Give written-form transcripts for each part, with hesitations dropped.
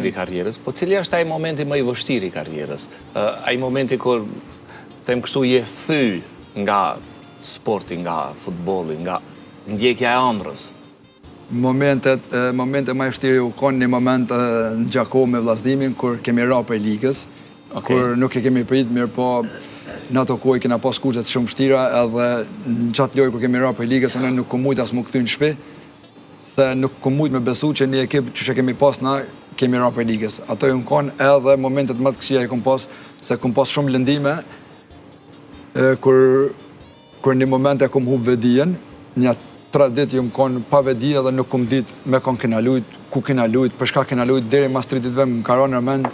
vështirë i karrierës, po cili është ai momenti më i vështirë i karrierës? Ai momenti kur, them kështu, je thy nga sporti, nga futbolli, nga ndjekja e ëndrrës? Momentet më i vështirë u konë një moment në Gjako me vllaznimin, kur kemi ra prej ligës, kur nuk e kemi prit, mirë po në ato kohë kena pas kushtet shumë vështira, edhe në qatë lojë kur kemi ra prej ligës, unë nuk kom mujt as mu kthy në shtëpi, se nuk kom mujt me besu që një ekip që kemi pas na, kemi ra prej ligës. Ato ju në konë edhe momentet më të këqija i kom pas, se kom pas shumë lëndime, kur një moment e kom hub vedijen, një 3 ditë ju më konë pa vedi edhe nuk kom dit me kon kena lujt, ku kena lujt, përshka kena lujt, deri mas 3 ditëve më karon nërmen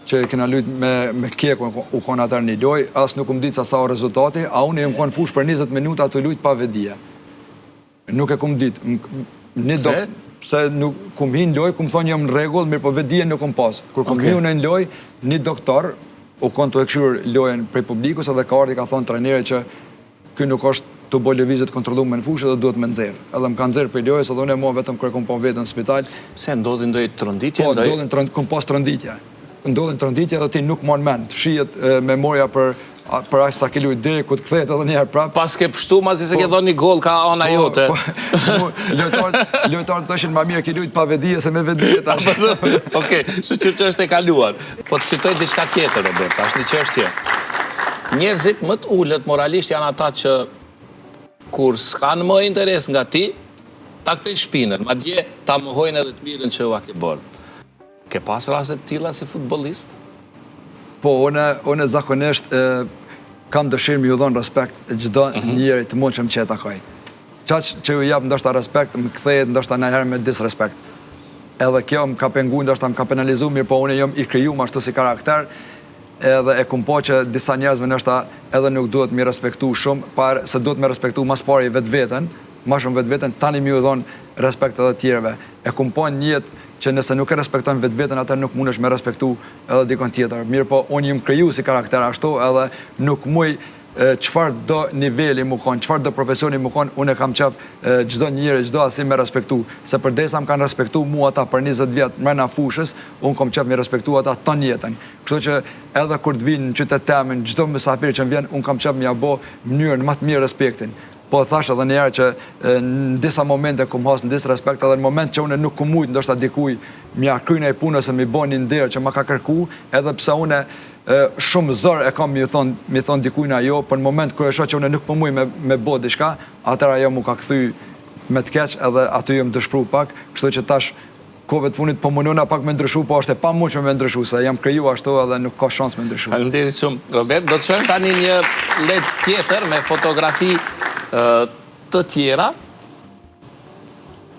që kena lujt me kjek u konë atër një loj, as nuk kom dit sa o rezultati, a unë ju më konë fush për 20 minuta të lujt pa vedija. Nuk e kom dit. Se nuk kom hi në loj, kom thonë jam në regull, mirë po vedija nuk kom pas. Kur kom hi në loj, një doktor u konë të ekshur lojen prej publikus edhe ka ardi ka thonë trenere që kjo nuk është të bo lëvizit kontrolu me në fushë dhe duhet me nëzirë. Edhe më ka nëzirë për lojës edhe unë e mua vetëm kërë kom po vetë në spital. Pse ndodhin ndoj tronditje? Po, ndodhin kom pas tronditje. Ndodhin tronditje dhe ti nuk mon men, të fshijet memoria për ashtë sa ke lujt diri, ku të këthet edhe njëherë prapë. Pas ke pështu, masi se ke dhoni një gol ka ana jote. Lojtarët të ishin ma mirë ke lujt pa vedije se me vedije tash. Okej, që është e kaluar. Po të citoj diçka tjetër, Robert, është një çështje. Njerëzit më të ullët moralisht janë ata që kur s'kanë më interes nga ti, ta këtej shpinën, ma dje ta mohojnë edhe të mirën që u a ke bërë. Ke pas rastet tilla si futbolist? Po, une zakonisht kam dëshirë mi ju dhonë respekt gjdo njeri të mund që më qeta kaj. Qaq që ju japë ndoshta respekt, më këthejet ndoshta nëherë me disrespekt. Edhe kjo më ka pengu, ndoshta më ka penalizu, mirë po une jom i kriju ma ashtu si karakter, edhe e kum po që disa njerëzve nështë edhe nuk duhet mi respektu shumë, se duhet me respektu mas pari vetë vetën, ma shumë vetë vetën, tani mi u dhonë respekt edhe tjereve. E kum po njët që nëse nuk e respektojnë vetë vetën, atër nuk mundesh me respektu edhe dikon tjetër. Mirë po, unë jim kriju si karakter ashtu, edhe nuk muj qëfar do niveli mu konë, qëfar do profesioni mu konë, unë e kam qef gjdo njëri, gjdo asim me respektu. Se për desa më kanë respektu mu ata për 20 vjetë mrena fushës, unë kam qef me respektu ata ton jetën. Kështu që edhe kur të vinë në qytet temin, gjdo mësafir që më vjen, unë kam qef me jabo mënyrën më të mirë respektin. Po thash edhe njerë që në disa momente kum has në disrespekt, edhe në moment që unë nuk kum mujt, ndoshta dikuj mja kryjnë e punës e mi bo një ndirë që ma ka kërku, edhe pse une shumë zër e kam mi thonë dikujna jo, për në moment kërë e shoh që une nuk pëmuj me bo diçka, atër ajo mu ka këthy me të keq edhe aty jëm dëshpru pak, kështu që tash kove të funit po mununa pak me ndryshu, po është e pa muq me ndryshu, se jam kriju ashtu edhe nuk ka shans me ndryshu. Faleminderit shumë, Robert. Do të shohim tani një led tjetër me fotografi të tjera,